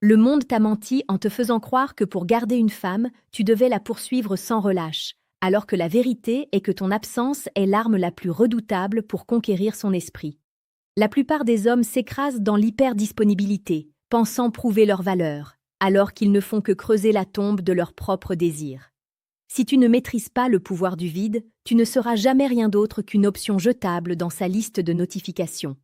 Le monde t'a menti en te faisant croire que pour garder une femme, tu devais la poursuivre sans relâche, alors que la vérité est que ton absence est l'arme la plus redoutable pour conquérir son esprit. La plupart des hommes s'écrasent dans l'hyperdisponibilité, pensant prouver leur valeur, alors qu'ils ne font que creuser la tombe de leurs propres désirs. Si tu ne maîtrises pas le pouvoir du vide, tu ne seras jamais rien d'autre qu'une option jetable dans sa liste de notifications.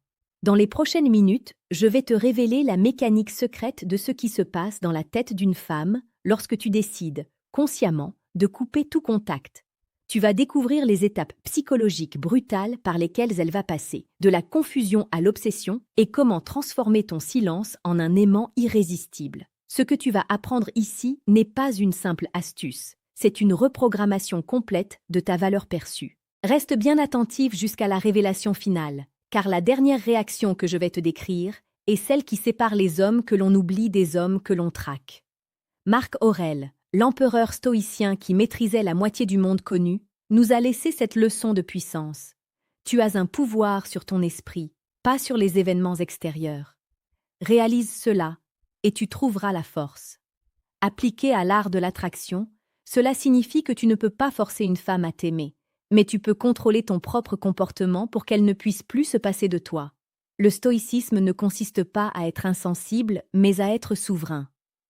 Dans les prochaines minutes, je vais te révéler la mécanique secrète de ce qui se passe dans la tête d'une femme lorsque tu décides, consciemment, de couper tout contact. Tu vas découvrir les étapes psychologiques brutales par lesquelles elle va passer, de la confusion à l'obsession, et comment transformer ton silence en un aimant irrésistible. Ce que tu vas apprendre ici n'est pas une simple astuce, c'est une reprogrammation complète de ta valeur perçue. Reste bien attentif jusqu'à la révélation finale, car la dernière réaction que je vais te décrire est celle qui sépare les hommes que l'on oublie des hommes que l'on traque. Marc Aurèle, l'empereur stoïcien qui maîtrisait la moitié du monde connu, nous a laissé cette leçon de puissance. Tu as un pouvoir sur ton esprit, pas sur les événements extérieurs. Réalise cela, et tu trouveras la force. Appliqué à l'art de l'attraction, cela signifie que tu ne peux pas forcer une femme à t'aimer, mais tu peux contrôler ton propre comportement pour qu'elle ne puisse plus se passer de toi. Le stoïcisme ne consiste pas à être insensible, mais à être souverain.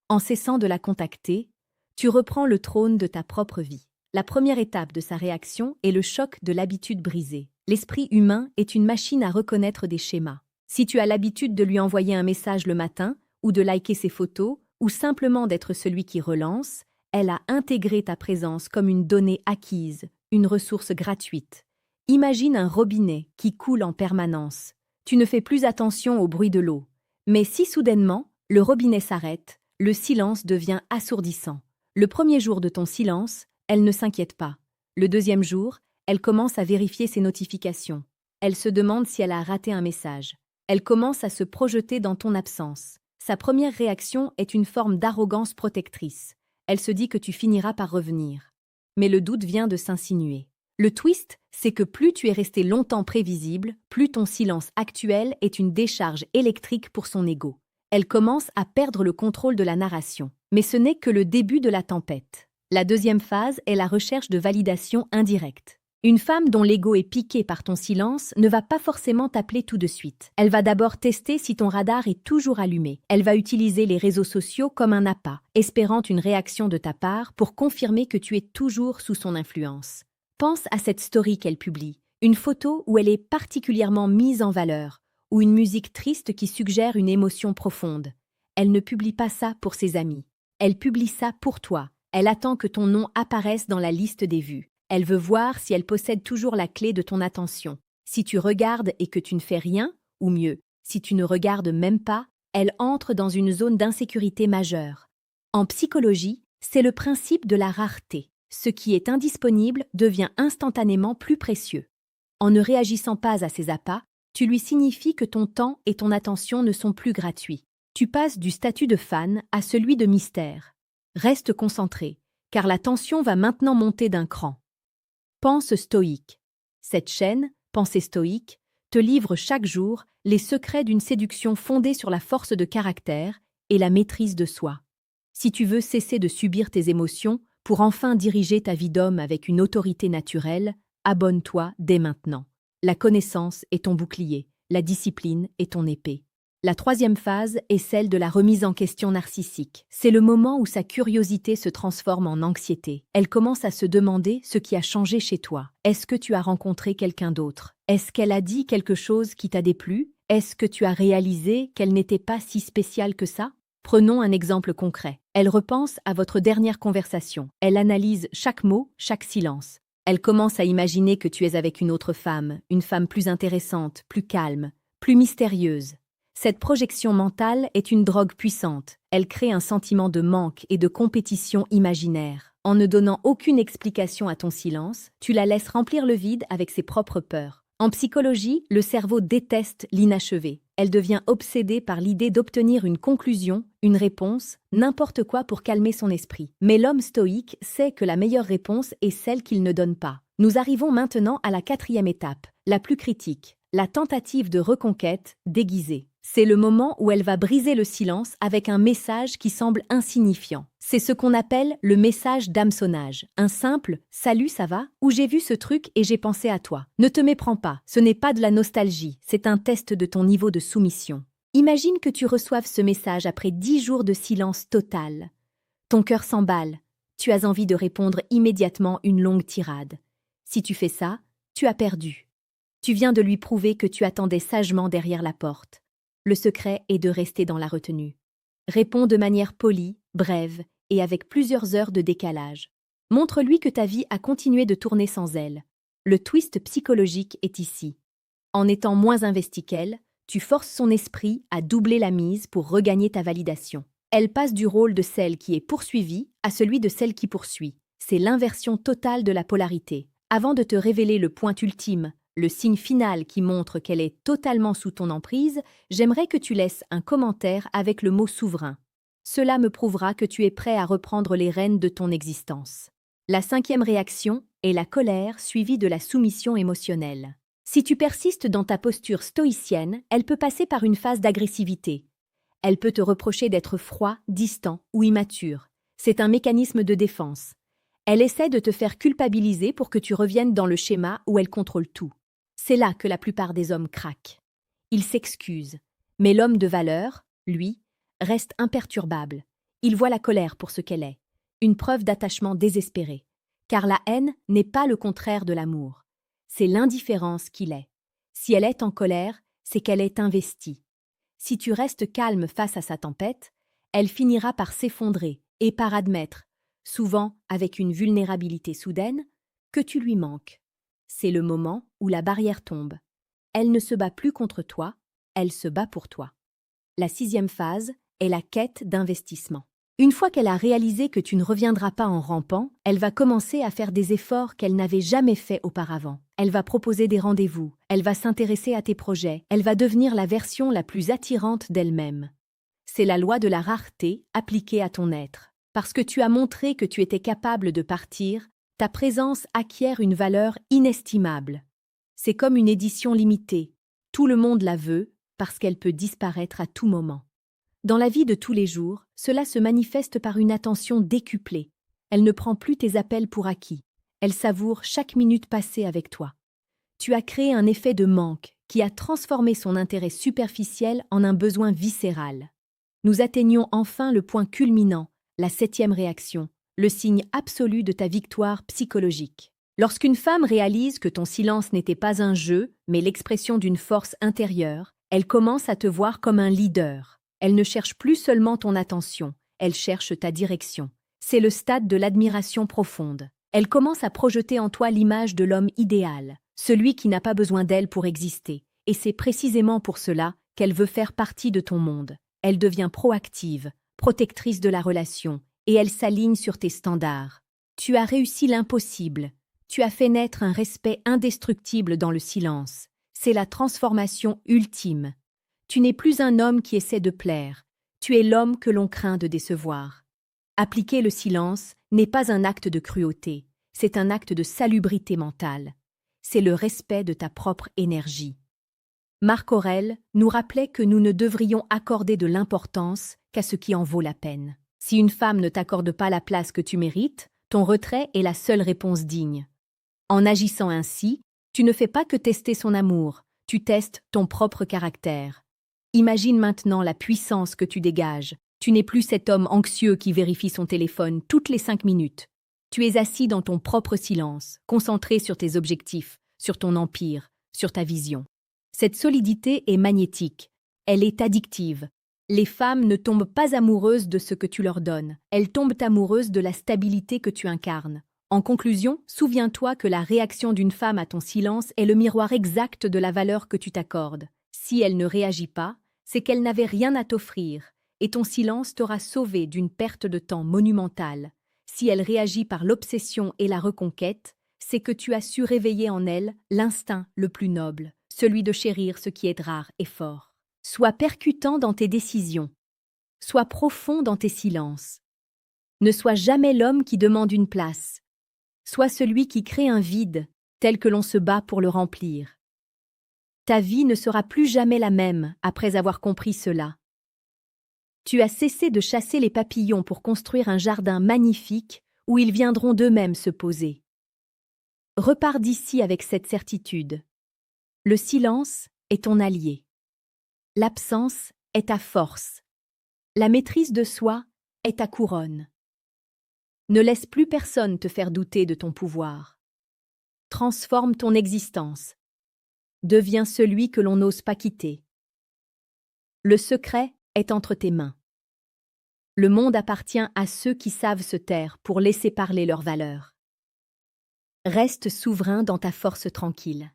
En cessant de la contacter, tu reprends le trône de ta propre vie. La première étape de sa réaction est le choc de l'habitude brisée. L'esprit humain est une machine à reconnaître des schémas. Si tu as l'habitude de lui envoyer un message le matin, ou de liker ses photos, ou simplement d'être celui qui relance, elle a intégré ta présence comme une donnée acquise, une ressource gratuite. Imagine un robinet qui coule en permanence. Tu ne fais plus attention au bruit de l'eau. Mais si soudainement, le robinet s'arrête, le silence devient assourdissant. Le premier jour de ton silence, elle ne s'inquiète pas. Le deuxième jour, elle commence à vérifier ses notifications. Elle se demande si elle a raté un message. Elle commence à se projeter dans ton absence. Sa première réaction est une forme d'arrogance protectrice. Elle se dit que tu finiras par revenir. Mais le doute vient de s'insinuer. Le twist, c'est que plus tu es resté longtemps prévisible, plus ton silence actuel est une décharge électrique pour son ego. Elle commence à perdre le contrôle de la narration. Mais ce n'est que le début de la tempête. La deuxième phase est la recherche de validation indirecte. Une femme dont l'ego est piqué par ton silence ne va pas forcément t'appeler tout de suite. Elle va d'abord tester si ton radar est toujours allumé. Elle va utiliser les réseaux sociaux comme un appât, espérant une réaction de ta part pour confirmer que tu es toujours sous son influence. Pense à cette story qu'elle publie, une photo où elle est particulièrement mise en valeur, ou une musique triste qui suggère une émotion profonde. Elle ne publie pas ça pour ses amis. Elle publie ça pour toi. Elle attend que ton nom apparaisse dans la liste des vues. Elle veut voir si elle possède toujours la clé de ton attention. Si tu regardes et que tu ne fais rien, ou mieux, si tu ne regardes même pas, elle entre dans une zone d'insécurité majeure. En psychologie, c'est le principe de la rareté. Ce qui est indisponible devient instantanément plus précieux. En ne réagissant pas à ses appâts, tu lui signifies que ton temps et ton attention ne sont plus gratuits. Tu passes du statut de fan à celui de mystère. Reste concentré, car la tension va maintenant monter d'un cran. Pense stoïque. Cette chaîne, Pensée stoïque, te livre chaque jour les secrets d'une séduction fondée sur la force de caractère et la maîtrise de soi. Si tu veux cesser de subir tes émotions pour enfin diriger ta vie d'homme avec une autorité naturelle, abonne-toi dès maintenant. La connaissance est ton bouclier, la discipline est ton épée. La troisième phase est celle de la remise en question narcissique. C'est le moment où sa curiosité se transforme en anxiété. Elle commence à se demander ce qui a changé chez toi. Est-ce que tu as rencontré quelqu'un d'autre? Est-ce qu'elle a dit quelque chose qui t'a déplu? Est-ce que tu as réalisé qu'elle n'était pas si spéciale que ça? Prenons un exemple concret. Elle repense à votre dernière conversation. Elle analyse chaque mot, chaque silence. Elle commence à imaginer que tu es avec une autre femme, une femme plus intéressante, plus calme, plus mystérieuse. Cette projection mentale est une drogue puissante. Elle crée un sentiment de manque et de compétition imaginaire. En ne donnant aucune explication à ton silence, tu la laisses remplir le vide avec ses propres peurs. En psychologie, le cerveau déteste l'inachevé. Elle devient obsédée par l'idée d'obtenir une conclusion, une réponse, n'importe quoi pour calmer son esprit. Mais l'homme stoïque sait que la meilleure réponse est celle qu'il ne donne pas. Nous arrivons maintenant à la quatrième étape, la plus critique. La tentative de reconquête déguisée. C'est le moment où elle va briser le silence avec un message qui semble insignifiant. C'est ce qu'on appelle le message d'hameçonnage. Un simple « Salut, ça va ?» ou « J'ai vu ce truc et j'ai pensé à toi ». Ne te méprends pas, ce n'est pas de la nostalgie, c'est un test de ton niveau de soumission. Imagine que tu reçoives ce message après 10 jours de silence total. Ton cœur s'emballe. Tu as envie de répondre immédiatement une longue tirade. Si tu fais ça, tu as perdu. Tu viens de lui prouver que tu attendais sagement derrière la porte. Le secret est de rester dans la retenue. Réponds de manière polie, brève et avec plusieurs heures de décalage. Montre-lui que ta vie a continué de tourner sans elle. Le twist psychologique est ici. En étant moins investi qu'elle, tu forces son esprit à doubler la mise pour regagner ta validation. Elle passe du rôle de celle qui est poursuivie à celui de celle qui poursuit. C'est l'inversion totale de la polarité. Avant de te révéler le point ultime, le signe final qui montre qu'elle est totalement sous ton emprise, j'aimerais que tu laisses un commentaire avec le mot souverain. Cela me prouvera que tu es prêt à reprendre les rênes de ton existence. La 5e réaction est la colère suivie de la soumission émotionnelle. Si tu persistes dans ta posture stoïcienne, elle peut passer par une phase d'agressivité. Elle peut te reprocher d'être froid, distant ou immature. C'est un mécanisme de défense. Elle essaie de te faire culpabiliser pour que tu reviennes dans le schéma où elle contrôle tout. C'est là que la plupart des hommes craquent. Ils s'excusent. Mais l'homme de valeur, lui, reste imperturbable. Il voit la colère pour ce qu'elle est, une preuve d'attachement désespéré. Car la haine n'est pas le contraire de l'amour. C'est l'indifférence qu'il est. Si elle est en colère, c'est qu'elle est investie. Si tu restes calme face à sa tempête, elle finira par s'effondrer et par admettre, souvent avec une vulnérabilité soudaine, que tu lui manques. C'est le moment où la barrière tombe. Elle ne se bat plus contre toi, elle se bat pour toi. La 6e phase est la quête d'investissement. Une fois qu'elle a réalisé que tu ne reviendras pas en rampant, elle va commencer à faire des efforts qu'elle n'avait jamais faits auparavant. Elle va proposer des rendez-vous, elle va s'intéresser à tes projets, elle va devenir la version la plus attirante d'elle-même. C'est la loi de la rareté appliquée à ton être. Parce que tu as montré que tu étais capable de partir, ta présence acquiert une valeur inestimable. C'est comme une édition limitée. Tout le monde la veut parce qu'elle peut disparaître à tout moment. Dans la vie de tous les jours, cela se manifeste par une attention décuplée. Elle ne prend plus tes appels pour acquis. Elle savoure chaque minute passée avec toi. Tu as créé un effet de manque qui a transformé son intérêt superficiel en un besoin viscéral. Nous atteignons enfin le point culminant, la 7e réaction, le signe absolu de ta victoire psychologique. Lorsqu'une femme réalise que ton silence n'était pas un jeu, mais l'expression d'une force intérieure, elle commence à te voir comme un leader. Elle ne cherche plus seulement ton attention, elle cherche ta direction. C'est le stade de l'admiration profonde. Elle commence à projeter en toi l'image de l'homme idéal, celui qui n'a pas besoin d'elle pour exister. Et c'est précisément pour cela qu'elle veut faire partie de ton monde. Elle devient proactive, protectrice de la relation, et elle s'aligne sur tes standards. Tu as réussi l'impossible. Tu as fait naître un respect indestructible dans le silence. C'est la transformation ultime. Tu n'es plus un homme qui essaie de plaire. Tu es l'homme que l'on craint de décevoir. Appliquer le silence n'est pas un acte de cruauté, c'est un acte de salubrité mentale. C'est le respect de ta propre énergie. Marc Aurèle nous rappelait que nous ne devrions accorder de l'importance qu'à ce qui en vaut la peine. Si une femme ne t'accorde pas la place que tu mérites, ton retrait est la seule réponse digne. En agissant ainsi, tu ne fais pas que tester son amour, tu testes ton propre caractère. Imagine maintenant la puissance que tu dégages. Tu n'es plus cet homme anxieux qui vérifie son téléphone toutes les 5 minutes. Tu es assis dans ton propre silence, concentré sur tes objectifs, sur ton empire, sur ta vision. Cette solidité est magnétique. Elle est addictive. Les femmes ne tombent pas amoureuses de ce que tu leur donnes. Elles tombent amoureuses de la stabilité que tu incarnes. En conclusion, souviens-toi que la réaction d'une femme à ton silence est le miroir exact de la valeur que tu t'accordes. Si elle ne réagit pas, c'est qu'elle n'avait rien à t'offrir, et ton silence t'aura sauvé d'une perte de temps monumentale. Si elle réagit par l'obsession et la reconquête, c'est que tu as su réveiller en elle l'instinct le plus noble, celui de chérir ce qui est rare et fort. Sois percutant dans tes décisions. Sois profond dans tes silences. Ne sois jamais l'homme qui demande une place. Sois celui qui crée un vide, tel que l'on se bat pour le remplir. Ta vie ne sera plus jamais la même après avoir compris cela. Tu as cessé de chasser les papillons pour construire un jardin magnifique où ils viendront d'eux-mêmes se poser. Repars d'ici avec cette certitude. Le silence est ton allié. L'absence est ta force. La maîtrise de soi est ta couronne. Ne laisse plus personne te faire douter de ton pouvoir. Transforme ton existence. Deviens celui que l'on n'ose pas quitter. Le secret est entre tes mains. Le monde appartient à ceux qui savent se taire pour laisser parler leurs valeurs. Reste souverain dans ta force tranquille.